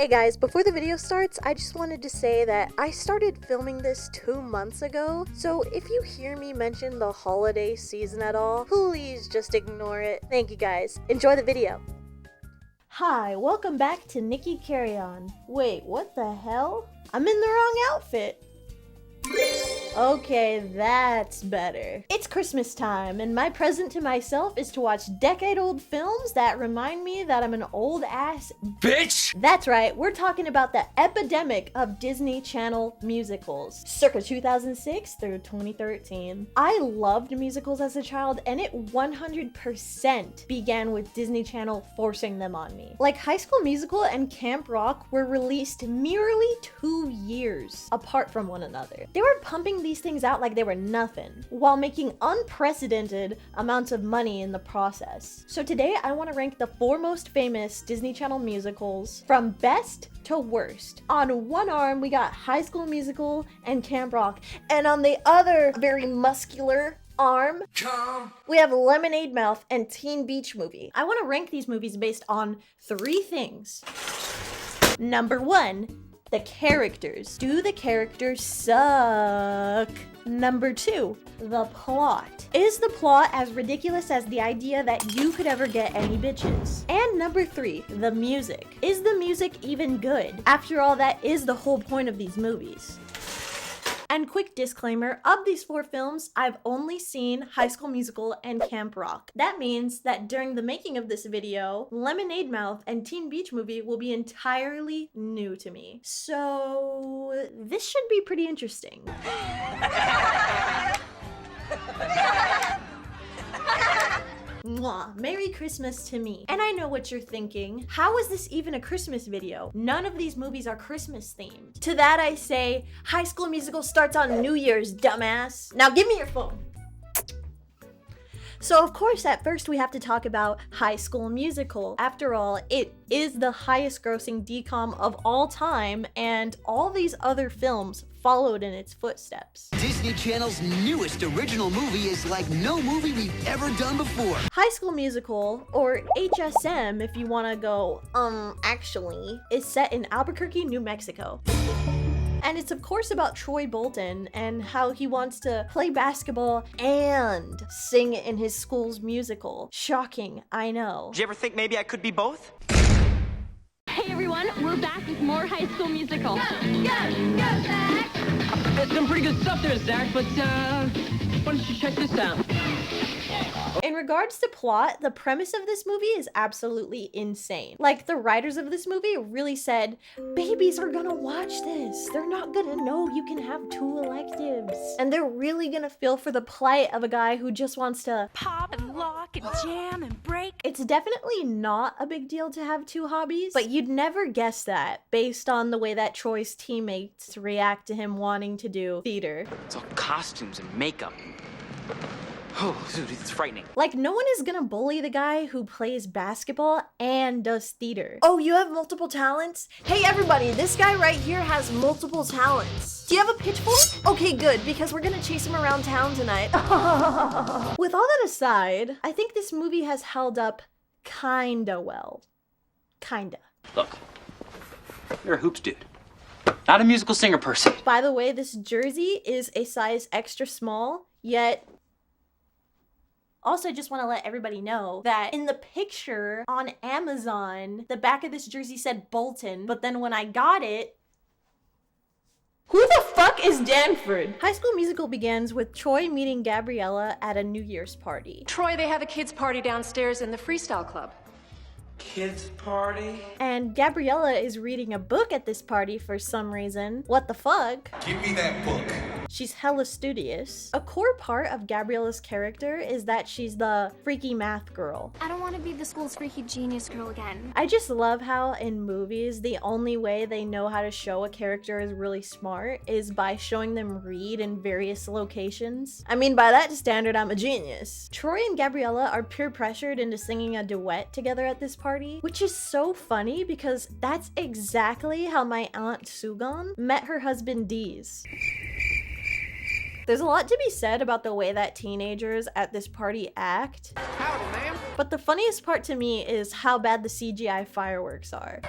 Hey guys, before the video starts, I just wanted to say that I started filming this 2 months ago, so if you hear me mention the holiday season at all, please just ignore it. Thank you guys. Enjoy the video. Hi, welcome back to Nikki Carry On. Wait, what the hell? I'm in the wrong outfit. Okay, that's better. It's Christmas time, and my present to myself is to watch decade-old films that remind me that I'm an old-ass bitch! That's right, we're talking about the epidemic of Disney Channel musicals, circa 2006 through 2013. I loved musicals as a child, and it 100% began with Disney Channel forcing them on me. Like High School Musical and Camp Rock were released merely 2 years apart from one another. They were pumping these things out like they were nothing, while making unprecedented amounts of money in the process. So today I want to rank the 4 most famous Disney Channel musicals from best to worst. On one arm we got High School Musical and Camp Rock, and on the other very muscular arm, we have Lemonade Mouth and Teen Beach Movie. I want to rank these movies based on 3 things. Number 1, the characters. Do the characters suck? Number 2, the plot. Is the plot as ridiculous as the idea that you could ever get any bitches? And number 3, the music. Is the music even good? After all, that is the whole point of these movies. And quick disclaimer, of these 4 films, I've only seen High School Musical and Camp Rock. That means that during the making of this video, Lemonade Mouth and Teen Beach Movie will be entirely new to me. So this should be pretty interesting. Mwah, Merry Christmas to me. And I know what you're thinking. How is this even a Christmas video? None of these movies are Christmas themed. To that I say, High School Musical starts on New Year's, dumbass. Now give me your phone. So of course, at first we have to talk about High School Musical. After all, it is the highest grossing DCOM of all time, and all these other films followed in its footsteps. Disney Channel's newest original movie is like no movie we've ever done before. High School Musical, or HSM if you wanna go, actually, is set in Albuquerque, New Mexico. And it's of course about Troy Bolton and how he wants to play basketball and sing in his school's musical. Shocking, I know. Did you ever think maybe I could be both? Hey everyone, we're back with more High School Musical. Go, Zach! There's some pretty good stuff there, Zach, but why don't you check this out? In regards to plot, the premise of this movie is absolutely insane. Like, the writers of this movie really said, babies are gonna watch this. They're not gonna know you can have 2 electives. And they're really gonna feel for the plight of a guy who just wants to Pop and lock and jam and break. It's definitely not a big deal to have 2 hobbies, but you'd never guess that based on the way that Troy's teammates react to him wanting to do theater. It's all costumes and makeup. Oh, dude, it's frightening. Like, no one is gonna bully the guy who plays basketball and does theater. Oh, you have multiple talents? Hey everybody, this guy right here has multiple talents. Do you have a pitchfork? Okay, good, because we're gonna chase him around town tonight. With all that aside, I think this movie has held up kinda well. Kinda. Look, you're a hoops dude, not a musical singer person. By the way, this jersey is a size extra small, yet also, I just want to let everybody know that in the picture on Amazon, the back of this jersey said Bolton, but then when I got it, who the fuck is Danford? High School Musical begins with Troy meeting Gabriella at a New Year's party. Troy, they have a kids' party downstairs in the Freestyle Club. Kids party? And Gabriella is reading a book at this party for some reason. What the fuck? Give me that book. She's hella studious. A core part of Gabriella's character is that she's the freaky math girl. I don't want to be the school's freaky genius girl again. I just love how in movies, the only way they know how to show a character is really smart is by showing them read in various locations. I mean, by that standard, I'm a genius. Troy and Gabriella are peer pressured into singing a duet together at this party, which is so funny because that's exactly how my aunt Sugan met her husband Deez. There's a lot to be said about the way that teenagers at this party act. Howdy, ma'am. But the funniest part to me is how bad the CGI fireworks are.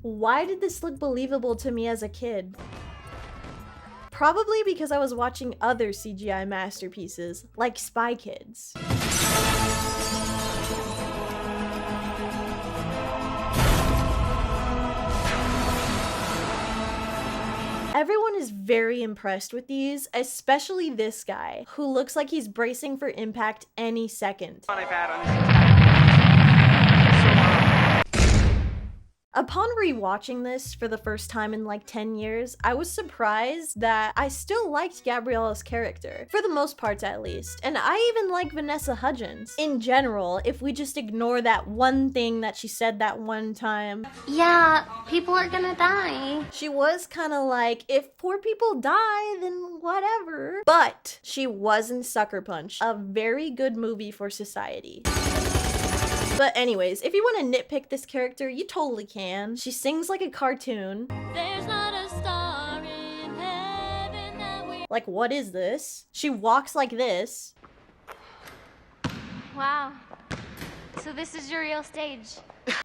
Why did this look believable to me as a kid? Probably because I was watching other CGI masterpieces, like Spy Kids. Everyone is very impressed with these, especially this guy, who looks like he's bracing for impact any second. Upon rewatching this for the first time in like 10 years, I was surprised that I still liked Gabriella's character, for the most parts at least, and I even like Vanessa Hudgens. In general, if we just ignore that one thing that she said that one time. Yeah, people are gonna die. She was kind of like, if poor people die, then whatever. But she was in Sucker Punch, a very good movie for society. But anyways, if you want to nitpick this character, you totally can. She sings like a cartoon. There's not a star in heaven that we... Like, what is this? She walks like this. Wow. So this is your real stage.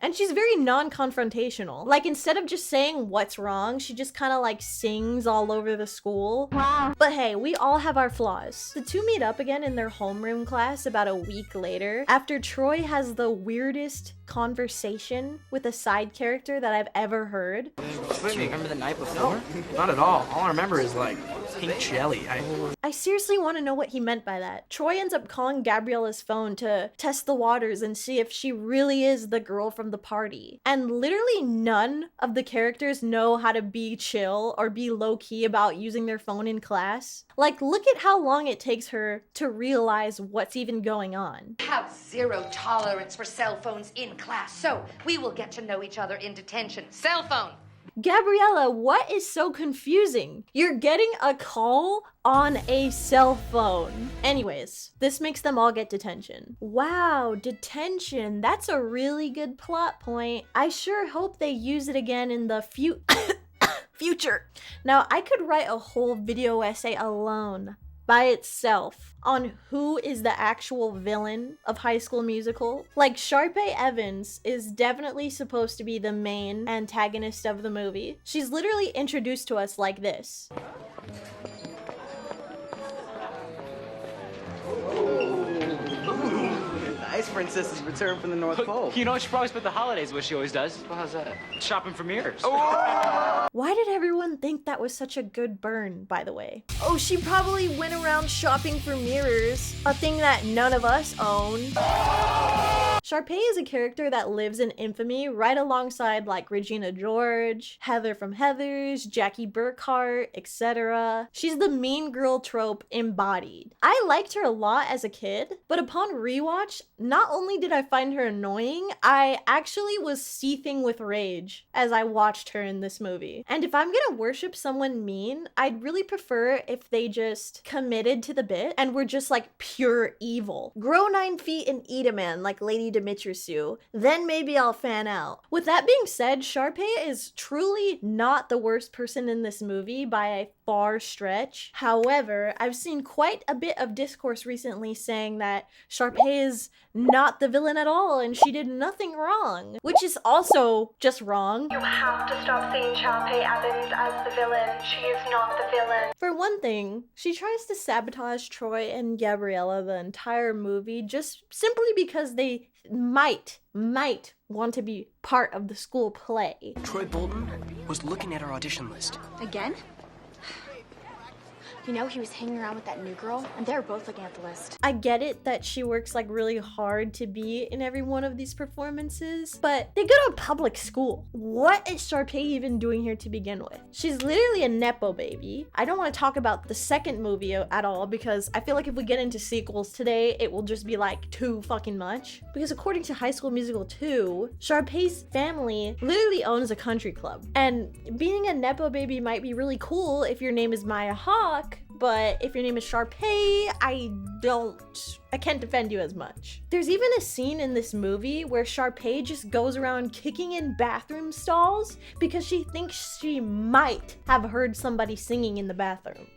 And she's very non-confrontational. Like, instead of just saying what's wrong, she just kind of like sings all over the school. Wow. But hey, we all have our flaws. The two meet up again in their homeroom class about a week later, after Troy has the weirdest conversation with a side character that I've ever heard. Do you remember the night before? No, not at all. All I remember is like pink jelly. I seriously want to know what he meant by that. Troy ends up calling Gabriella's phone to test the waters and see if she really is the girl from the party. And literally none of the characters know how to be chill or be low-key about using their phone in class. Like, look at how long it takes her to realize what's even going on. Have zero tolerance for cell phones in class, so we will get to know each other in detention. Cell phone! Gabriella, what is so confusing? You're getting a call on a cell phone. Anyways, this makes them all get detention. Wow, detention. That's a really good plot point. I sure hope they use it again in the future. Now, I could write a whole video essay alone by itself on who is the actual villain of High School Musical. Like, Sharpay Evans is definitely supposed to be the main antagonist of the movie. She's literally introduced to us like this. Nice princess's return from the North Pole. You know, she probably spent the holidays where she always does. Well, how's that? Shopping for mirrors. Why did everyone think that was such a good burn, by the way? Oh, she probably went around shopping for mirrors, a thing that none of us own. Sharpay is a character that lives in infamy right alongside like Regina George, Heather from Heathers, Jackie Burkhart, etc. She's the mean girl trope embodied. I liked her a lot as a kid, but upon rewatch, not only did I find her annoying, I actually was seething with rage as I watched her in this movie. And if I'm gonna worship someone mean, I'd really prefer if they just committed to the bit and were just like pure evil. Grow 9 feet and eat a man like Lady Dimitrescu, then maybe I'll fan out. With that being said, Sharpay is truly not the worst person in this movie by a far stretch. However, I've seen quite a bit of discourse recently saying that Sharpay is not the villain at all and she did nothing wrong, which is also just wrong. You have to stop seeing Sharpay Evans as the villain. She is not the villain. For one thing, she tries to sabotage Troy and Gabriella the entire movie just simply because they might want to be part of the school play. Troy Bolton was looking at our audition list. Again? You know, he was hanging around with that new girl, and they were both looking at the list. I get it that she works like really hard to be in every one of these performances, but they go to a public school. What is Sharpay even doing here to begin with? She's literally a Nepo baby. I don't want to talk about the second movie at all because I feel like if we get into sequels today, it will just be like too fucking much. Because according to High School Musical 2, Sharpay's family literally owns a country club. And being a Nepo baby might be really cool if your name is Maya Hawke, but if your name is Sharpay, I can't defend you as much. There's even a scene in this movie where Sharpay just goes around kicking in bathroom stalls because she thinks she might have heard somebody singing in the bathroom.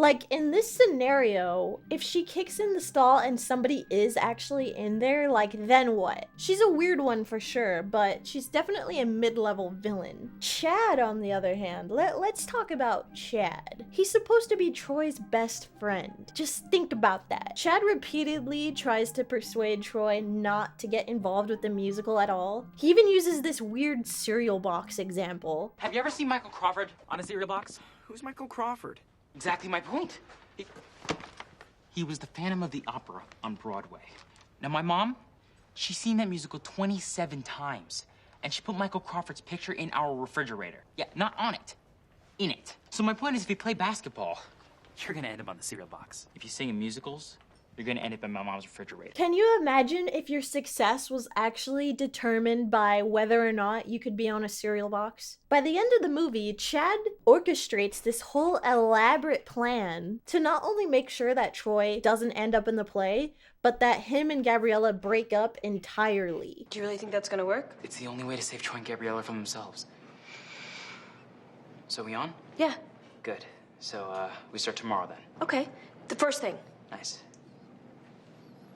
Like, in this scenario, if she kicks in the stall and somebody is actually in there, like, then what? She's a weird one for sure, but she's definitely a mid-level villain. Chad, on the other hand, let's talk about Chad. He's supposed to be Troy's best friend. Just think about that. Chad repeatedly tries to persuade Troy not to get involved with the musical at all. He even uses this weird cereal box example. Have you ever seen Michael Crawford on a cereal box? Who's Michael Crawford? Exactly my point. He was the Phantom of the Opera on Broadway. Now, my mom, she's seen that musical 27 times, and she put Michael Crawford's picture in our refrigerator. Yeah, not on it, in it. So my point is, if you play basketball, you're gonna end up on the cereal box. If you sing in musicals, you're gonna end up in my mom's refrigerator. Can you imagine if your success was actually determined by whether or not you could be on a cereal box? By the end of the movie, Chad orchestrates this whole elaborate plan to not only make sure that Troy doesn't end up in the play, but that him and Gabriella break up entirely. Do you really think that's gonna work? It's the only way to save Troy and Gabriella from themselves. So we on? Yeah. Good. So, we start tomorrow then. Okay. The first thing. Nice.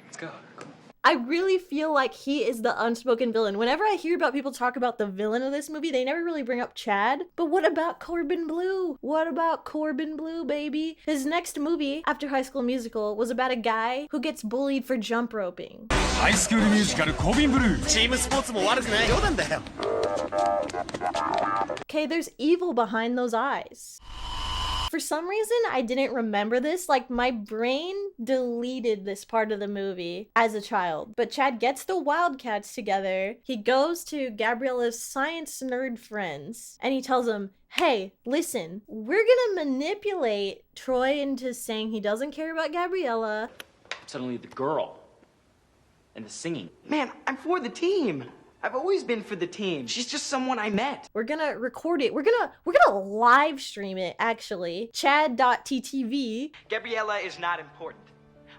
Let's go. Cool. I really feel like he is the unspoken villain. Whenever I hear about people talk about the villain of this movie, they never really bring up Chad. But what about Corbin Bleu? What about Corbin Bleu, baby? His next movie, after High School Musical, was about a guy who gets bullied for jump roping. High School Musical コビンブルー チームスポーツも悪くない。冗談だよ。 Okay, there's evil behind those eyes. For some reason, I didn't remember this. Like, my brain deleted this part of the movie as a child. But Chad gets the Wildcats together. He goes to Gabriella's science nerd friends, and he tells them, hey, listen, we're gonna manipulate Troy into saying he doesn't care about Gabriella. Suddenly the girl and the singing. Man, I'm for the team. I've always been for the team. She's just someone I met. We're gonna record it. We're gonna live stream it, actually. Chad.ttv. Gabriella is not important.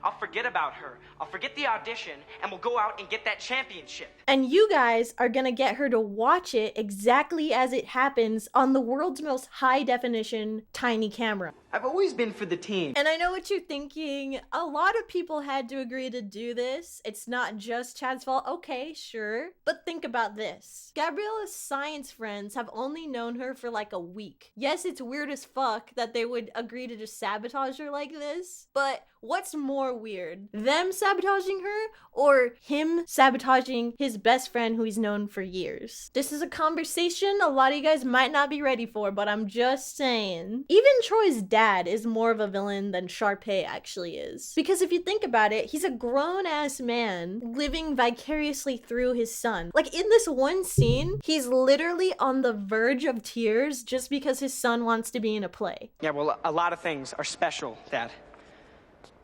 I'll forget about her. I'll forget the audition, and we'll go out and get that championship. And you guys are gonna get her to watch it exactly as it happens on the world's most high-definition tiny camera. I've always been for the team. And I know what you're thinking. A lot of people had to agree to do this. It's not just Chad's fault. Okay, sure. But think about this. Gabriella's science friends have only known her for like a week. Yes, it's weird as fuck that they would agree to just sabotage her like this, but what's more weird? Them sabotaging her or him sabotaging his best friend who he's known for years? This is a conversation a lot of you guys might not be ready for, but I'm just saying. Even Troy's dad is more of a villain than Sharpay actually is. Because if you think about it, he's a grown-ass man living vicariously through his son. Like, in this one scene, he's literally on the verge of tears just because his son wants to be in a play. Yeah, well, a lot of things are special, Dad.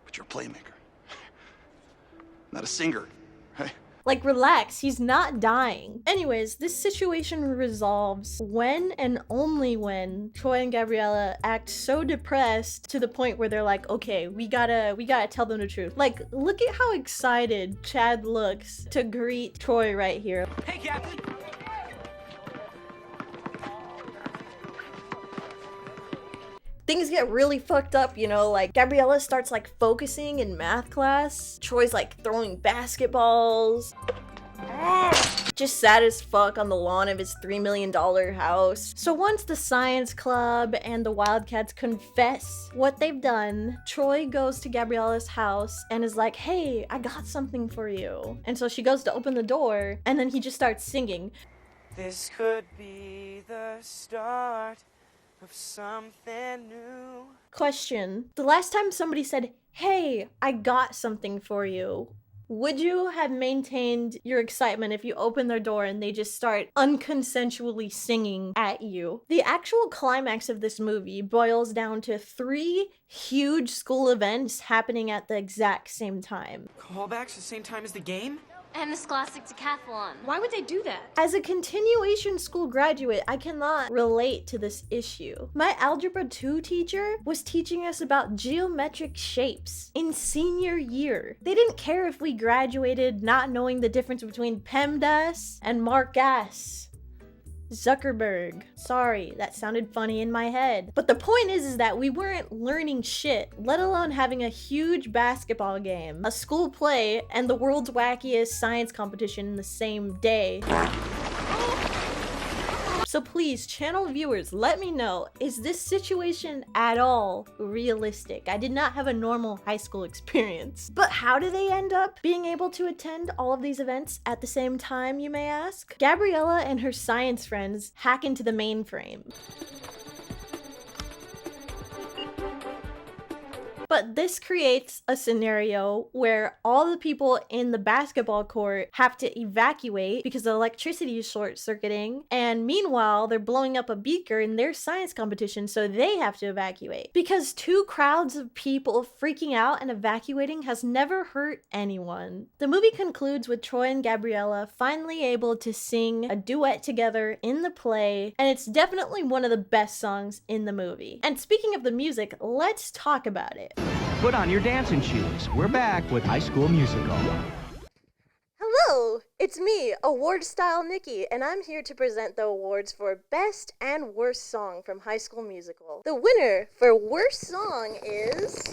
But you're a playmaker. Not a singer, right? Like, relax, he's not dying. Anyways, this situation resolves when and only when Troy and Gabriella act so depressed to the point where they're like, okay, we gotta tell them the truth. Like, look at how excited Chad looks to greet Troy right here. Hey, Captain! Things get really fucked up, you know, like Gabriella starts like focusing in math class. Troy's like throwing basketballs. Just sad as fuck on the lawn of his $3 million house. So once the science club and the Wildcats confess what they've done, Troy goes to Gabriella's house and is like, hey, I got something for you. And so she goes to open the door and then he just starts singing. This could be the start of something new. Question. The last time somebody said, hey, I got something for you, would you have maintained your excitement if you open their door and they just start unconsensually singing at you? The actual climax of this movie boils down to 3 huge school events happening at the exact same time. Callbacks the same time as the game? And the Scholastic Decathlon. Why would they do that? As a continuation school graduate, I cannot relate to this issue. My Algebra 2 teacher was teaching us about geometric shapes in senior year. They didn't care if we graduated not knowing the difference between PEMDAS and Marcas. Zuckerberg. Sorry, that sounded funny in my head. But the point is that we weren't learning shit, let alone having a huge basketball game, a school play, and the world's wackiest science competition in the same day. So please, channel viewers, let me know, is this situation at all realistic? I did not have a normal high school experience. But how do they end up being able to attend all of these events at the same time, you may ask? Gabriella and her science friends hack into the mainframe. But this creates a scenario where all the people in the basketball court have to evacuate because the electricity is short-circuiting, and meanwhile they're blowing up a beaker in their science competition, so they have to evacuate. Because two crowds of people freaking out and evacuating has never hurt anyone. The movie concludes with Troy and Gabriella finally able to sing a duet together in the play, and it's definitely one of the best songs in the movie. And speaking of the music, let's talk about it. Put on your dancing shoes. We're back with High School Musical. Hello, it's me, award-style Nikki, and I'm here to present the awards for Best and Worst Song from High School Musical. The winner for Worst Song is...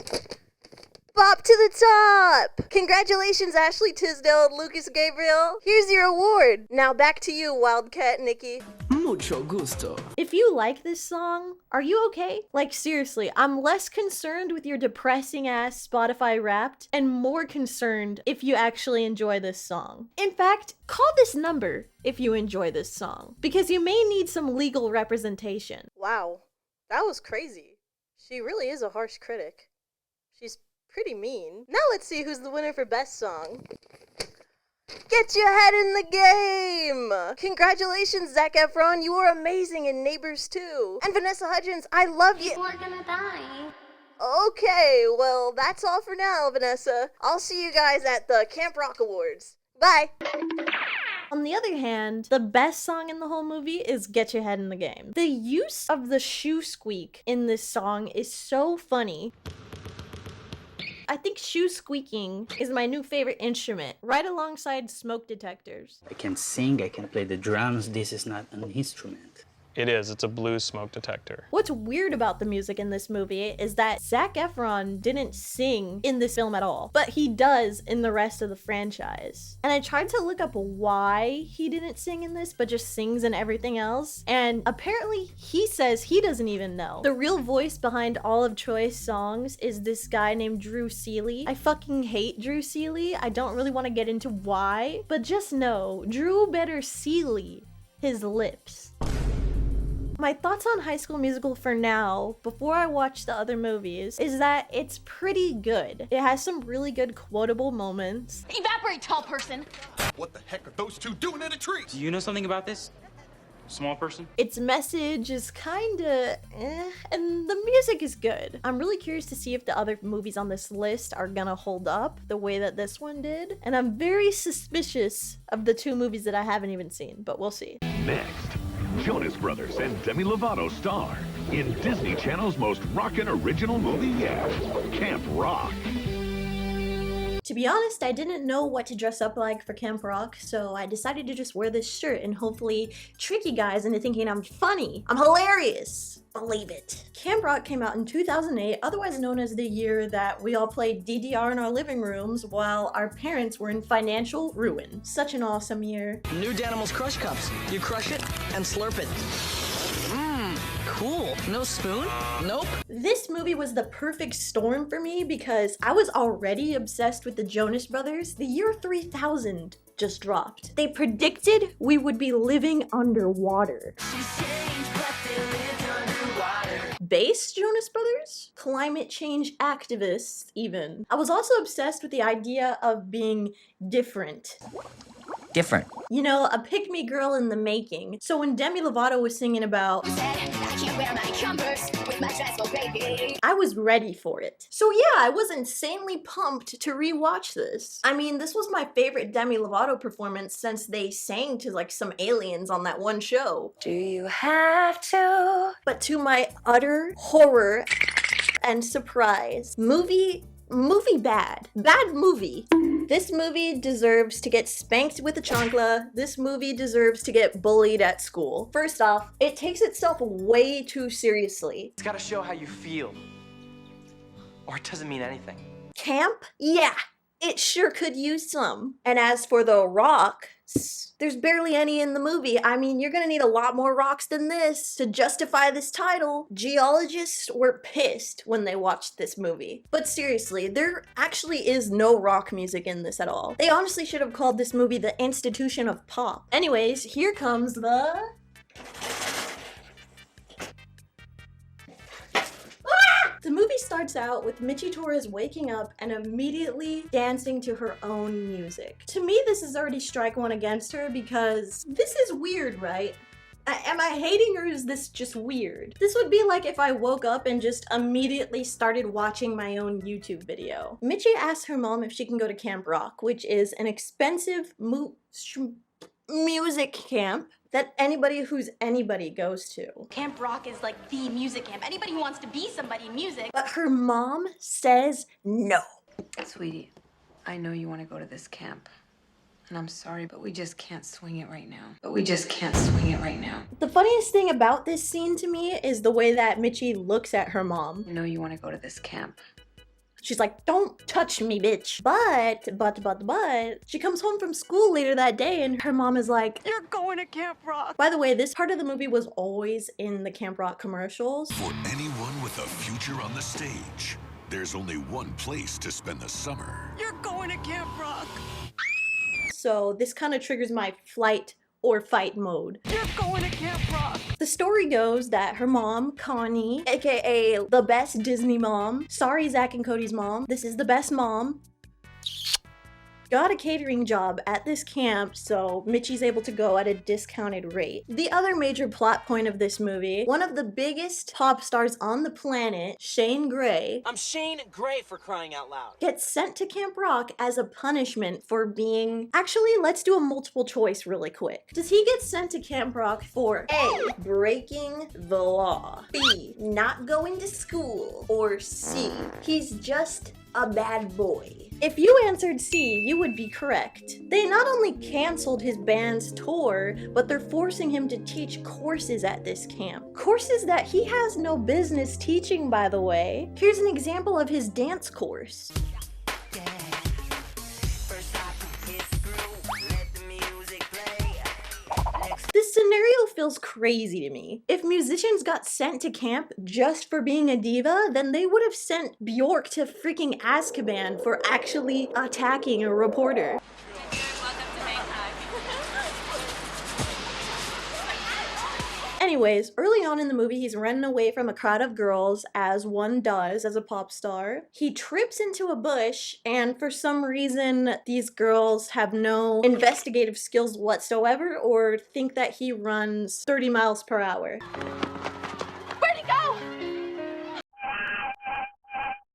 Bop to the Top! Congratulations, Ashley Tisdale and Lucas Gabriel. Here's your award. Now back to you, Wildcat Nikki. Mucho gusto. If you like this song, are you okay? Like seriously, I'm less concerned with your depressing ass Spotify Wrapped and more concerned if you actually enjoy this song. In fact, call this number if you enjoy this song, because you may need some legal representation. Wow, that was crazy. She really is a harsh critic. She's pretty mean. Now let's see who's the winner for Best Song. Get your head in the game! Congratulations, Zac Efron, you were amazing in Neighbors 2. And Vanessa Hudgens, I love you. People are gonna die. Okay, well, that's all for now, Vanessa. I'll see you guys at the Camp Rock Awards. Bye! On the other hand, the best song in the whole movie is Get Your Head in the Game. The use of the shoe squeak in this song is so funny. I think shoe squeaking is my new favorite instrument, right alongside smoke detectors. I can sing, I can play the drums, this is not an instrument. It is, it's a blues smoke detector. What's weird about the music in this movie is that Zac Efron didn't sing in this film at all, but he does in the rest of the franchise. And I tried to look up why he didn't sing in this, but just sings in everything else, and apparently he says he doesn't even know. The real voice behind all of Troy's songs is this guy named Drew Seeley. I fucking hate Drew Seeley. I don't really want to get into why, but just know, Drew better Seeley his lips. My thoughts on High School Musical for now, before I watch the other movies, is that it's pretty good. It has some really good quotable moments. Evaporate, tall person! What the heck are those two doing in a tree? Do you know something about this? Small person? Its message is kinda and the music is good. I'm really curious to see if the other movies on this list are gonna hold up the way that this one did. And I'm very suspicious of the two movies that I haven't even seen, but we'll see. Next, Jonas Brothers and Demi Lovato star in Disney Channel's most rockin' original movie yet, Camp Rock. To be honest, I didn't know what to dress up like for Camp Rock, so I decided to just wear this shirt and hopefully trick you guys into thinking I'm funny. I'm hilarious. Believe it. Camp Rock came out in 2008, otherwise known as the year that we all played DDR in our living rooms while our parents were in financial ruin. Such an awesome year. New Danimals Crush Cups. You crush it and slurp it. Mmm, cool. No spoon? Nope. This movie was the perfect storm for me because I was already obsessed with the Jonas Brothers. The year 3000 just dropped. They predicted we would be living underwater. Base Jonas Brothers? Climate change activists, even. I was also obsessed with the idea of being different. Different. You know, a pick-me girl in the making. So when Demi Lovato was singing about I was ready for it. So yeah, I was insanely pumped to rewatch this. I mean, this was my favorite Demi Lovato performance since they sang to like some aliens on that one show. Do you have to? But to my utter horror and surprise, movie bad. Bad movie. This movie deserves to get spanked with a chancla. This movie deserves to get bullied at school. First off, it takes itself way too seriously. It's gotta show how you feel. Or it doesn't mean anything. Camp? Yeah, it sure could use some. And as for the rocks, there's barely any in the movie. I mean, you're gonna need a lot more rocks than this to justify this title. Geologists were pissed when they watched this movie. But seriously, there actually is no rock music in this at all. They honestly should have called this movie The Institution of Pop. Anyways, here comes the... The movie starts out with Michi Torres waking up and immediately dancing to her own music. To me, this is already strike one against her because this is weird, right? Am I hating or is this just weird? This would be like if I woke up and just immediately started watching my own YouTube video. Michi asks her mom if she can go to Camp Rock, which is an expensive music camp that anybody goes to. Camp Rock is like the music camp. Anybody who wants to be somebody in music. But her mom says no. Sweetie, I know you want to go to this camp. And I'm sorry, but we just can't swing it right now. The funniest thing about this scene to me is the way that Michi looks at her mom. I know you want to go to this camp. She's like, don't touch me, bitch. But, she comes home from school later that day and her mom is like, you're going to Camp Rock. By the way, this part of the movie was always in the Camp Rock commercials. For anyone with a future on the stage, there's only one place to spend the summer. You're going to Camp Rock. So this kind of triggers my flight or fight mode. You're going to Camp Rock. The story goes that her mom, Connie, aka the best Disney mom, sorry Zach and Cody's mom, this is the best mom, got a catering job at this camp, so Michi's able to go at a discounted rate. The other major plot point of this movie, one of the biggest pop stars on the planet, Shane Gray. I'm Shane Gray, for crying out loud. Gets sent to Camp Rock as a punishment for being... Actually, let's do a multiple choice really quick. Does he get sent to Camp Rock for A, breaking the law, B, not going to school, or C, he's just a bad boy? If you answered C, you would be correct. They not only canceled his band's tour, but they're forcing him to teach courses at this camp. Courses that he has no business teaching, by the way. Here's an example of his dance course. This scenario feels crazy to me. If musicians got sent to camp just for being a diva, then they would have sent Bjork to freaking Azkaban for actually attacking a reporter. Anyways, early on in the movie, he's running away from a crowd of girls, as one does as a pop star. He trips into a bush, and for some reason, these girls have no investigative skills whatsoever or think that he runs 30 miles per hour. Where'd he go?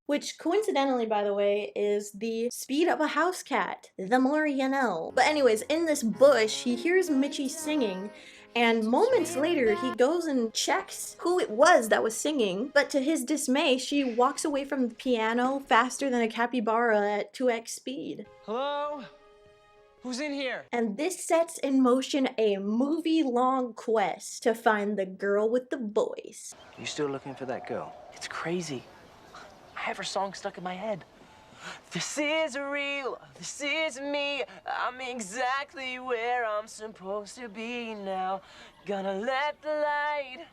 Which, coincidentally, by the way, is the speed of a house cat. The more you know. But anyways, in this bush, he hears Michi singing, and moments later, he goes and checks who it was that was singing, but to his dismay, she walks away from the piano faster than a capybara at 2x speed. Hello? Who's in here? And this sets in motion a movie-long quest to find the girl with the voice. You still looking for that girl? It's crazy. I have her song stuck in my head. This is real, this is me, I'm exactly where I'm supposed to be now. Gonna let the light.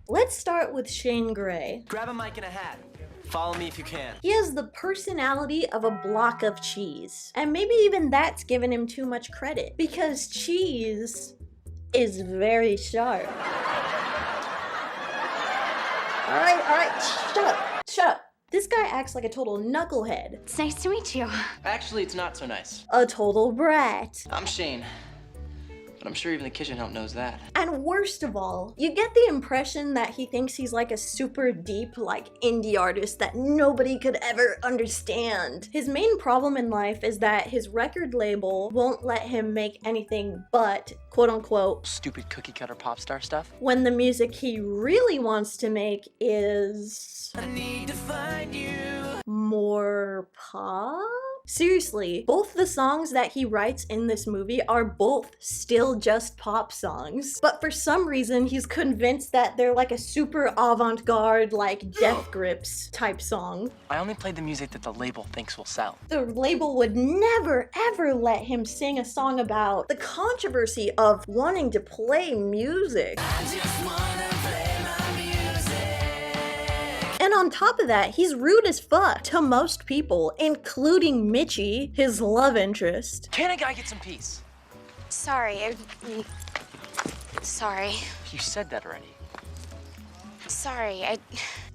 Let's start with Shane Gray. Grab a mic and a hat. Follow me if you can. He has the personality of a block of cheese. And maybe even that's given him too much credit, because cheese is very sharp. Alright, shut up. This guy acts like a total knucklehead. It's nice to meet you. Actually, it's not so nice. A total brat. I'm Shane. But I'm sure even the kitchen help knows that. And worst of all, you get the impression that he thinks he's like a super deep, like, indie artist that nobody could ever understand. His main problem in life is that his record label won't let him make anything but, quote-unquote, stupid cookie-cutter pop star stuff. When the music he really wants to make is... I need to find you. more pop? Seriously, both the songs that he writes in this movie are both still just pop songs. But for some reason, he's convinced that they're like a super avant-garde, like Death Grips type song. I only played the music that the label thinks will sell. The label would never ever let him sing a song about the controversy of wanting to play music. And on top of that, he's rude as fuck to most people, including Mitchie, his love interest. Can a guy get some peace? Sorry, sorry. You said that already. Sorry,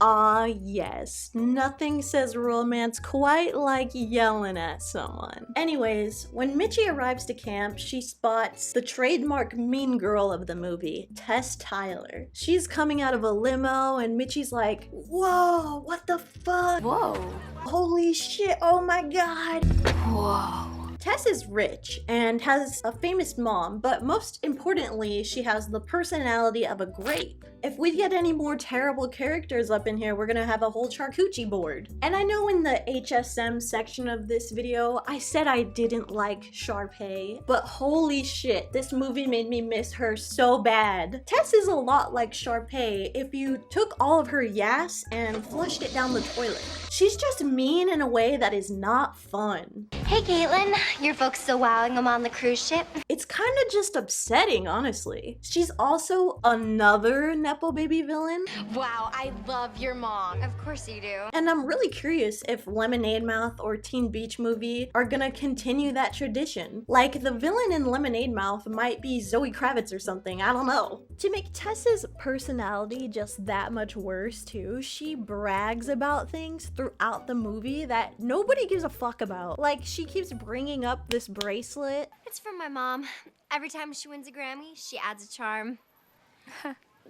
Ah, yes. Nothing says romance quite like yelling at someone. Anyways, when Mitchie arrives to camp, she spots the trademark mean girl of the movie, Tess Tyler. She's coming out of a limo and Mitchie's like, whoa, what the fuck? Whoa. Holy shit, oh my god. Whoa. Tess is rich and has a famous mom, but most importantly, she has the personality of a grape. If we get any more terrible characters up in here, we're gonna have a whole charcuterie board. And I know in the HSM section of this video, I said I didn't like Sharpay, but holy shit, this movie made me miss her so bad. Tess is a lot like Sharpay if you took all of her yas and flushed it down the toilet. She's just mean in a way that is not fun. Hey Caitlin, your folks still wowing them on the cruise ship? It's kind of just upsetting, honestly. She's also another Nepo baby villain. Wow, I love your mom. Of course you do. And I'm really curious if Lemonade Mouth or Teen Beach Movie are gonna continue that tradition. Like, the villain in Lemonade Mouth might be Zoe Kravitz or something, I don't know. To make Tess's personality just that much worse too, she brags about things throughout the movie that nobody gives a fuck about. Like, she keeps bringing up this bracelet. It's from my mom. Every time she wins a Grammy, she adds a charm.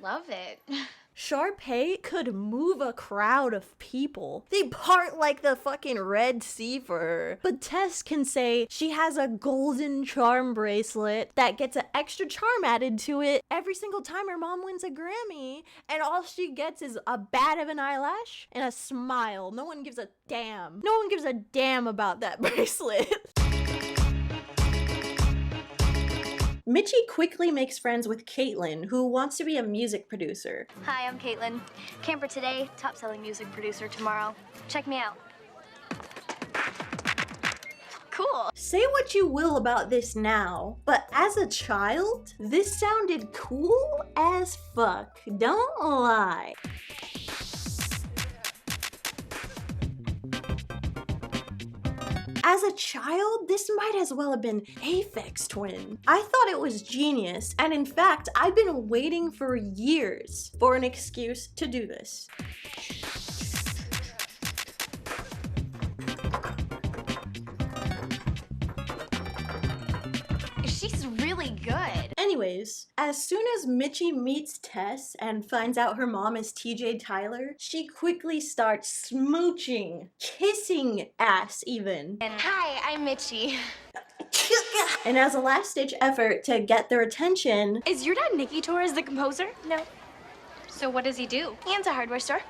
Love it. Sharpay could move a crowd of people. They part like the fucking Red Sea for her. But Tess can say she has a golden charm bracelet that gets an extra charm added to it every single time her mom wins a Grammy, and all she gets is a bat of an eyelash and a smile. No one gives a damn. No one gives a damn about that bracelet. Mitchie quickly makes friends with Caitlin, who wants to be a music producer. Hi, I'm Caitlin. Camper today, top-selling music producer tomorrow. Check me out. Cool. Say what you will about this now, but as a child, this sounded cool as fuck. Don't lie. As a child, this might as well have been Aphex Twin. I thought it was genius, and in fact, I've been waiting for years for an excuse to do this. She's really good. Anyways, as soon as Mitchie meets Tess and finds out her mom is TJ Tyler, she quickly starts smooching, kissing ass even. And hi, I'm Mitchie. And as a last-ditch effort to get their attention... Is your dad Nicky Torres the composer? No. So what does he do? He owns a hardware store.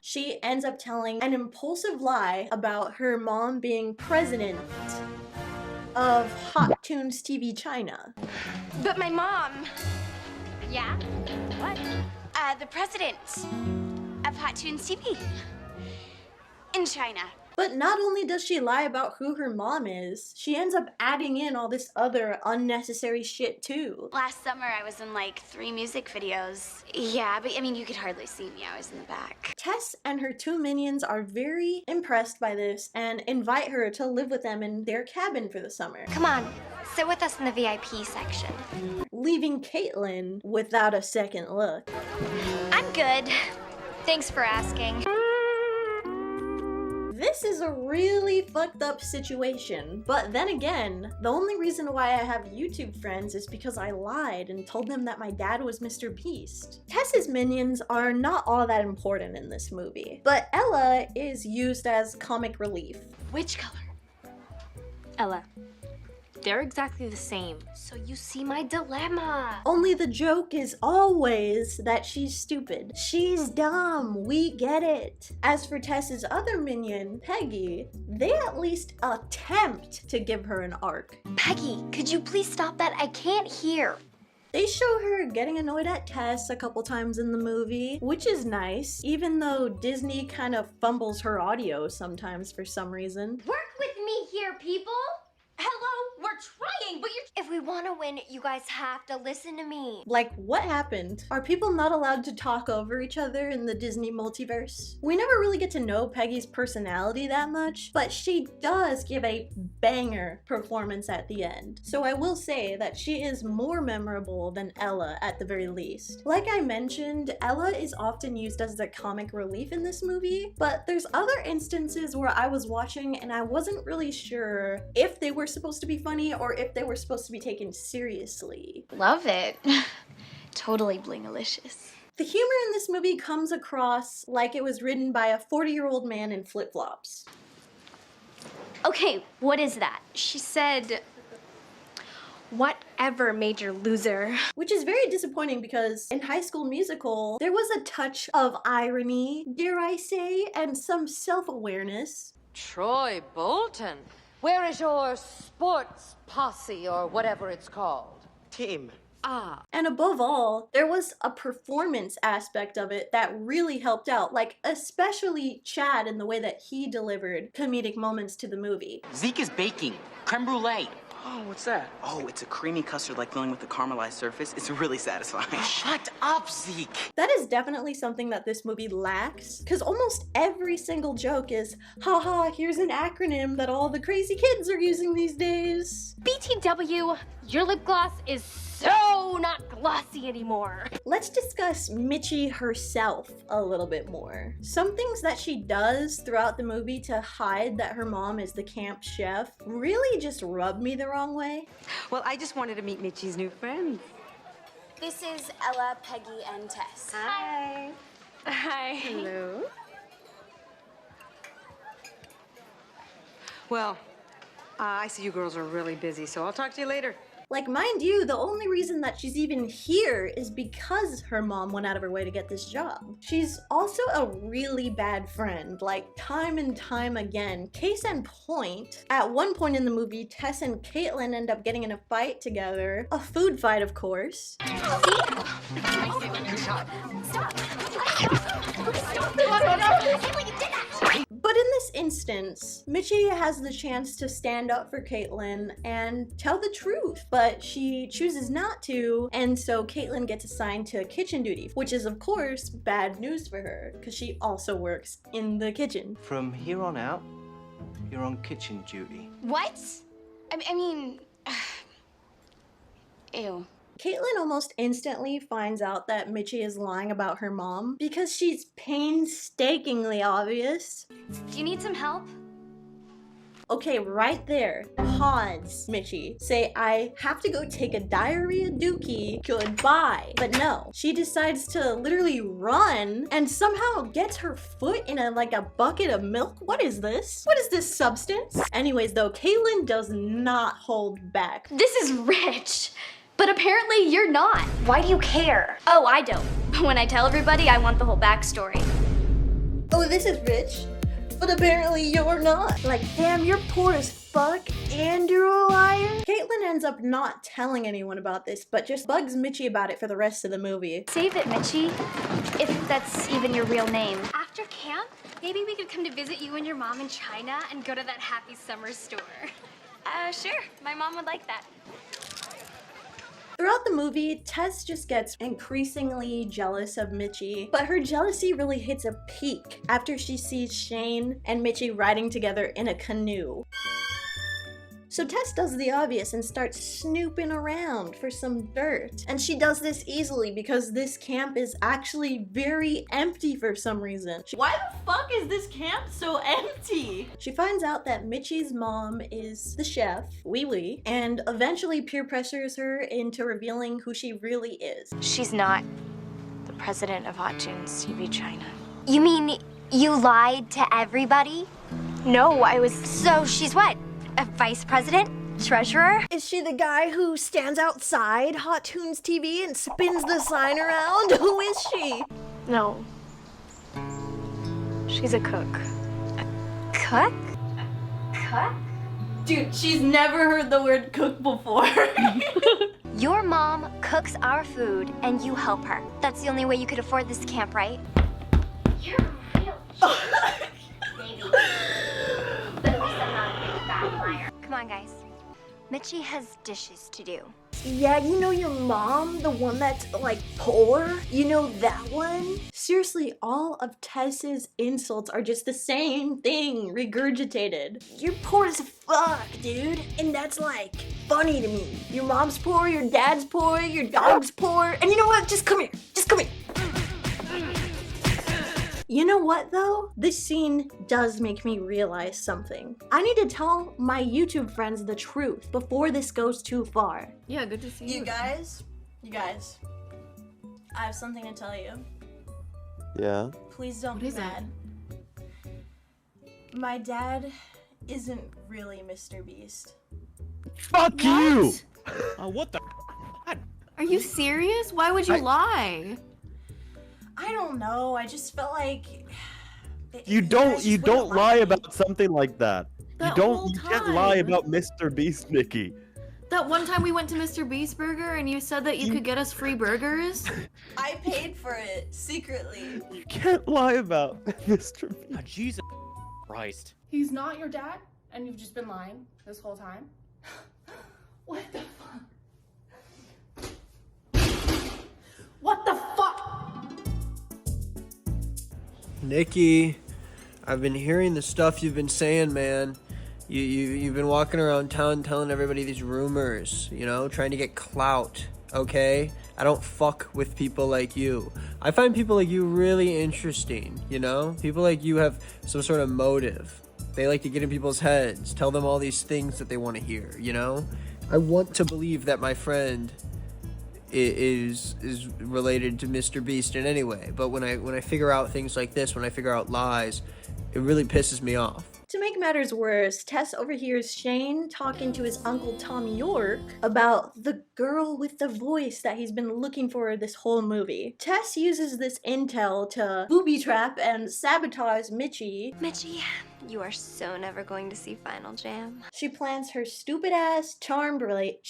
She ends up telling an impulsive lie about her mom being president of Hot Tunes TV China. But my mom... Yeah? What? The president of Hot Tunes TV in China. But not only does she lie about who her mom is, she ends up adding in all this other unnecessary shit too. Last summer I was in like 3 music videos. Yeah, but I mean, you could hardly see me. I was in the back. Tess and her 2 minions are very impressed by this and invite her to live with them in their cabin for the summer. Come on, sit with us in the VIP section. Leaving Caitlin without a second look. I'm good. Thanks for asking. This is a really fucked up situation, but then again, the only reason why I have YouTube friends is because I lied and told them that my dad was Mr. Beast. Tess's minions are not all that important in this movie, but Ella is used as comic relief. Which color? Ella. They're exactly the same. So you see my dilemma. Only the joke is always that she's stupid. She's dumb, we get it. As for Tess's other minion, Peggy, they at least attempt to give her an arc. Peggy, could you please stop that? I can't hear. They show her getting annoyed at Tess a couple times in the movie, which is nice, even though Disney kind of fumbles her audio sometimes for some reason. Work with me here, people. Hello, we're trying, but if we want to win, you guys have to listen to me. Like, what happened? Are people not allowed to talk over each other in the Disney multiverse? We never really get to know Peggy's personality that much, but she does give a banger performance at the end. So I will say that she is more memorable than Ella at the very least. Like I mentioned, Ella is often used as a comic relief in this movie, but there's other instances where I was watching and I wasn't really sure if they were supposed to be funny or if they were supposed to be taken seriously. Love it. Totally blingalicious. The humor in this movie comes across like it was written by a 40-year-old man in flip-flops. Okay, what is that? She said, whatever, major loser. Which is very disappointing because in High School Musical, there was a touch of irony, dare I say, and some self-awareness. Troy Bolton, where is your sports posse or whatever it's called? Team. Ah. And above all, there was a performance aspect of it that really helped out, like especially Chad in the way that he delivered comedic moments to the movie. Zeke is baking creme brulee. Oh, what's that? Oh, it's a creamy custard like filling with the caramelized surface. It's really satisfying. Shut up, Zeke. That is definitely something that this movie lacks, because almost every single joke is, haha, here's an acronym that all the crazy kids are using these days. BTW, your lip gloss is so not glossy anymore. Let's discuss Mitchie herself a little bit more. Some things that she does throughout the movie to hide that her mom is the camp chef really just rub me the wrong way. Well, I just wanted to meet Mitchie's new friends. This is Ella, Peggy, and Tess. Hi. Hi. Hello. Well, I see you girls are really busy, so I'll talk to you later. Like, mind you, the only reason that she's even here is because her mom went out of her way to get this job. She's also a really bad friend, like time and time again. Case in point, at one point in the movie, Tess and Caitlin end up getting in a fight together. A food fight, of course. But in this instance, Mitchie has the chance to stand up for Caitlin and tell the truth, but she chooses not to, and so Caitlin gets assigned to kitchen duty, which is of course bad news for her, because she also works in the kitchen. From here on out, you're on kitchen duty. What? I mean... Ew. Caitlin almost instantly finds out that Mitchie is lying about her mom because she's painstakingly obvious. Do you need some help? Okay, right there. Pause, Mitchie. Say, I have to go take a diarrhea dookie. Goodbye. But no, she decides to literally run and somehow gets her foot in a bucket of milk. What is this? What is this substance? Anyways, though, Caitlin does not hold back. This is rich. But apparently you're not. Why do you care? Oh, I don't. When I tell everybody, I want the whole backstory. Oh, this is rich. But apparently you're not. Like, damn, you're poor as fuck and you're a liar. Caitlin ends up not telling anyone about this, but just bugs Mitchie about it for the rest of the movie. Save it, Mitchie. If that's even your real name. After camp, maybe we could come to visit you and your mom in China and go to that Happy Summer store. Sure. My mom would like that. Throughout the movie, Tess just gets increasingly jealous of Mitchie, but her jealousy really hits a peak after she sees Shane and Mitchie riding together in a canoe. So Tess does the obvious and starts snooping around for some dirt. And she does this easily because this camp is actually very empty for some reason. Why the fuck is this camp so empty? She finds out that Mitchie's mom is the chef, Wee Wee, and eventually peer pressures her into revealing who she really is. She's not the president of Hot Tunes TV China. You mean you lied to everybody? No, I was... So she's what? A vice president? Treasurer? Is she the guy who stands outside Hot Tunes TV and spins the sign around? Who is she? No. She's a cook. Cook? Cook? Dude, she's never heard the word cook before. Your mom cooks our food and you help her. That's the only way you could afford this camp, right? You're a real baby. But at least I'm not a big fat liar. Come on, guys. Mitchie has dishes to do. Yeah, you know your mom? The one that's, like, poor? You know that one? Seriously, all of Tess's insults are just the same thing regurgitated. You're poor as fuck, dude. And that's, like, funny to me. Your mom's poor, your dad's poor, your dog's poor. And you know what? Just come here. Just come here. You know what though? This scene does make me realize something. I need to tell my YouTube friends the truth before this goes too far. Yeah, good to see you. You guys, I have something to tell you. Yeah? Please don't be mad. My dad isn't really Mr. Beast. Fuck you! What the? Are you serious? Why would you lie? I don't know. I just felt like You don't lie about something like that. You can't lie about Mr. Beast, Nikki. That one time we went to Mr. Beast Burger and you said that you could get us free burgers? I paid for it secretly. You can't lie about Mr. Beast. Oh, Jesus Christ. He's not your dad, and you've just been lying this whole time? What the fuck? What the fuck? Nikki, I've been hearing the stuff you've been saying, man. You've been walking around town telling everybody these rumors, you know, trying to get clout, okay? I don't fuck with people like you. I find people like you really interesting, you know? People like you have some sort of motive. They like to get in people's heads, tell them all these things that they want to hear, you know? I want to believe that my friend is related to Mr. Beast in any way, but when I figure out things like this, when I figure out lies, it really pisses me off. To make matters worse, Tess overhears Shane talking to his uncle Tom York about the girl with the voice that he's been looking for this whole movie. Tess uses this intel to booby trap and sabotage Mitchie. Mitchie, you are so never going to see Final Jam. She plants her stupid ass charm bracelet.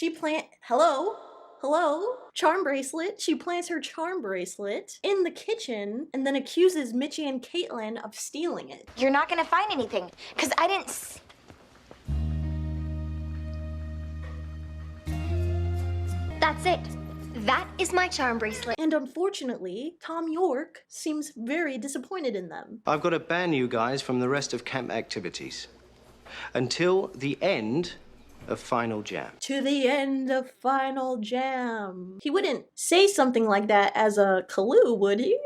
Charm bracelet. She plants her charm bracelet in the kitchen and then accuses Mitchie and Caitlin of stealing it. You're not gonna find anything, because I didn't That's it. That is my charm bracelet. And unfortunately, Tom York seems very disappointed in them. I've got to ban you guys from the rest of camp activities until the end of Final Jam. To the end of Final Jam. He wouldn't say something like that as a clue, would he?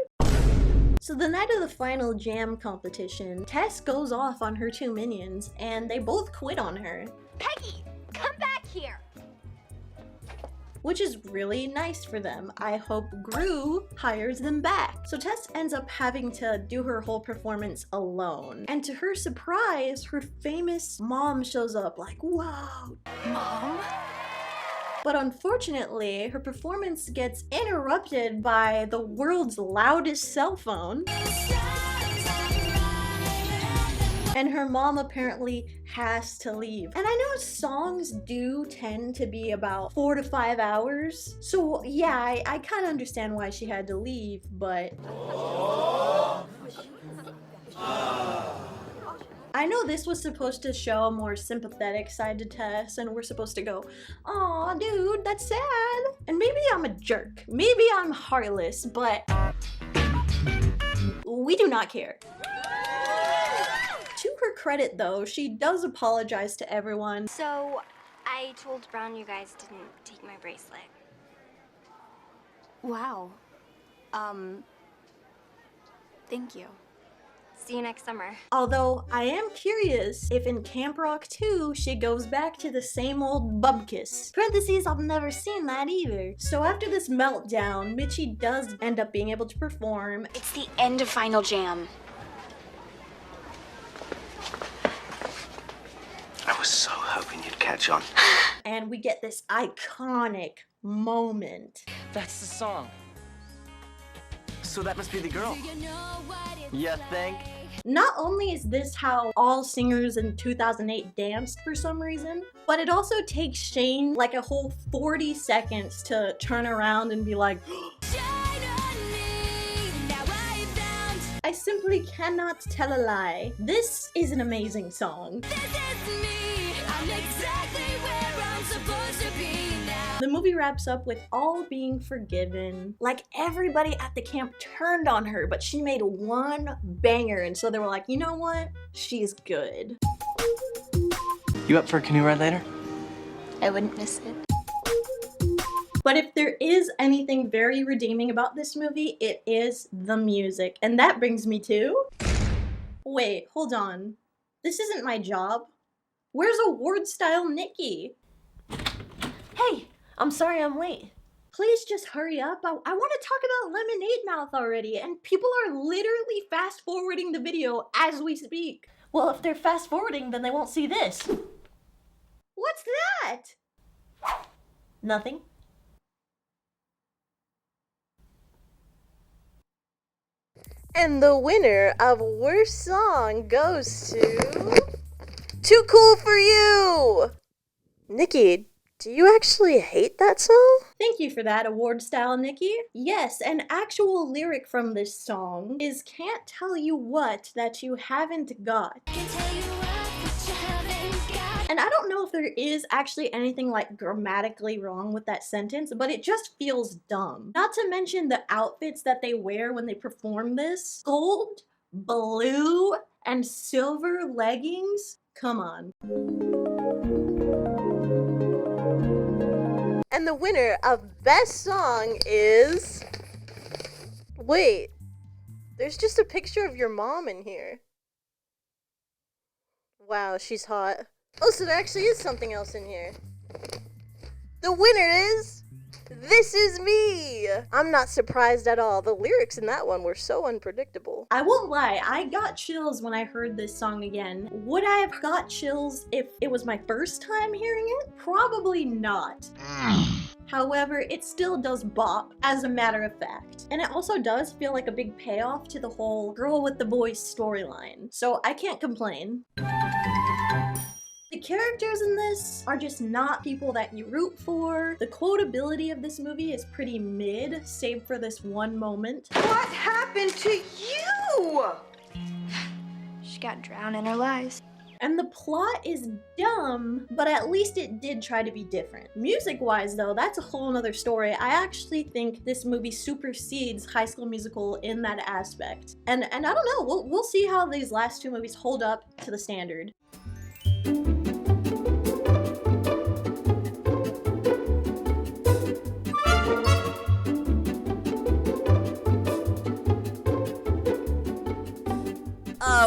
So the night of the Final Jam competition, Tess goes off on her two minions and they both quit on her. Peggy, come back here. Which is really nice for them. I hope Gru hires them back. So Tess ends up having to do her whole performance alone. And to her surprise, her famous mom shows up like, whoa. Mom? But unfortunately, her performance gets interrupted by the world's loudest cell phone. And her mom apparently has to leave. And I know songs do tend to be about 4 to 5 hours. So yeah, I kind of understand why she had to leave, but... I know this was supposed to show a more sympathetic side to Tess, and we're supposed to go, aw, dude, that's sad. And maybe I'm a jerk. Maybe I'm heartless, but we do not care. To her credit, though, she does apologize to everyone. So, I told Brown you guys didn't take my bracelet. Wow. Thank you. See you next summer. Although, I am curious if in Camp Rock 2, she goes back to the same old bubkiss. Parentheses, I've never seen that either. So after this meltdown, Mitchie does end up being able to perform. It's the end of Final Jam. I was so hoping you'd catch catch on. And we get this iconic moment. That's the song. So that must be the girl. You think? Not only is this how all singers in 2008 danced for some reason, but it also takes Shane like a whole 40 seconds to turn around and be like, I simply cannot tell a lie. This is an amazing song. The movie wraps up with all being forgiven. Like, everybody at the camp turned on her, but she made one banger, and so they were like, you know what? She's good. You up for a canoe ride later? I wouldn't miss it. But if there is anything very redeeming about this movie, it is the music. And that brings me to... Wait, hold on. This isn't my job. Where's award-style Nikki? Hey, I'm sorry I'm late. Please just hurry up. I want to talk about Lemonade Mouth already, and people are literally fast-forwarding the video as we speak. Well, if they're fast-forwarding, then they won't see this. What's that? Nothing. And the winner of Worst Song goes to... Too Cool For You! Nikki, do you actually hate that song? Thank you for that, award style Nikki. Yes, an actual lyric from this song is "Can't tell you what that you haven't got." And I don't know if there is actually anything like grammatically wrong with that sentence, but it just feels dumb. Not to mention the outfits that they wear when they perform this. Gold, blue, and silver leggings? Come on. And the winner of Best Song is... Wait, there's just a picture of your mom in here. Wow, she's hot. Oh, so there actually is something else in here. The winner is... This Is Me! I'm not surprised at all. The lyrics in that one were so unpredictable. I won't lie, I got chills when I heard this song again. Would I have got chills if it was my first time hearing it? Probably not. However, it still does bop, as a matter of fact. And it also does feel like a big payoff to the whole girl with the voice storyline. So I can't complain. The characters in this are just not people that you root for. The quotability of this movie is pretty mid, save for this one moment. What happened to you? She got drowned in her lies. And the plot is dumb, but at least it did try to be different. Music-wise though, that's a whole nother story. I actually think this movie supersedes High School Musical in that aspect. And I don't know, we'll see how these last two movies hold up to the standard.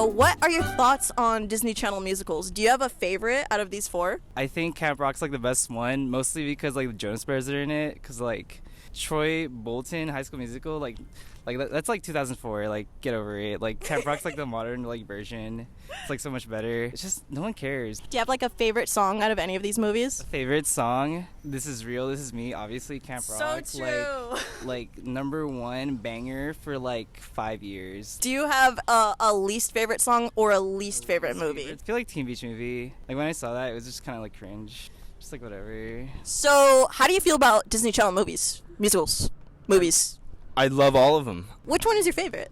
What are your thoughts on Disney Channel musicals? Do you have a favorite out of these four? I think Camp Rock's like the best one, mostly because like the Jonas Brothers are in it. Because like Troy Bolton, High School Musical, like that's like 2004. Like get over it. Like Camp Rock's like the modern like version. It's like so much better. It's just no one cares. Do you have like a favorite song out of any of these movies? Favorite song? This Is Real, This Is Me. Obviously Camp Rock. So true. Like #1 banger for like 5 years. Do you have a least favorite song or a least favorite movie? I feel like Teen Beach Movie. Like when I saw that, it was just kind of like cringe. Just like whatever. So how do you feel about Disney Channel movies? Musicals? Movies? I love all of them. Which one is your favorite?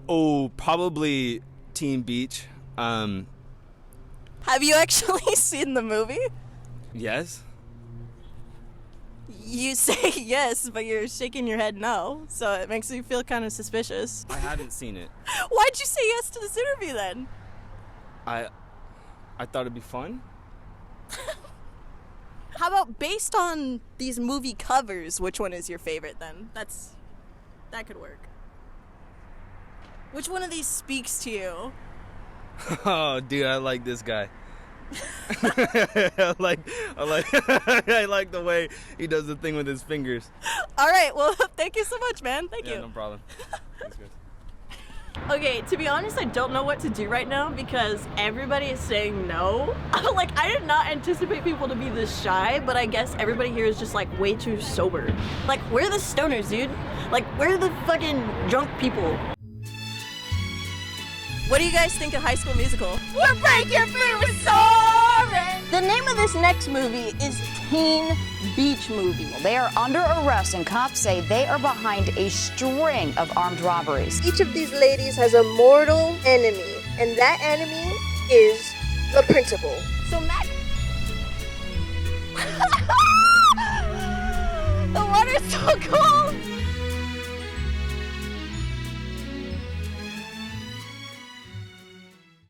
Oh, probably Teen Beach. Have you actually seen the movie? Yes. You say yes, but you're shaking your head no, so it makes me feel kind of suspicious. I haven't seen it. Why'd you say yes to this interview then? I thought it'd be fun. How about based on these movie covers, which one is your favorite then? That could work. Which one of these speaks to you? Oh, dude, I like this guy. I like the way he does the thing with his fingers. All right, well, thank you so much, man. Thank you. No problem. That's good. Okay, to be honest, I don't know what to do right now because everybody is saying no. Like, I did not anticipate people to be this shy, but I guess everybody here is just like way too sober. Like, where are the stoners, dude? Like, where are the fucking drunk people? What do you guys think of High School Musical? We're breaking free with soaring! The name of this next movie is Teen Beach Movie. They are under arrest and cops say they are behind a string of armed robberies. Each of these ladies has a mortal enemy, and that enemy is the principal. So Mac... The water's so cold!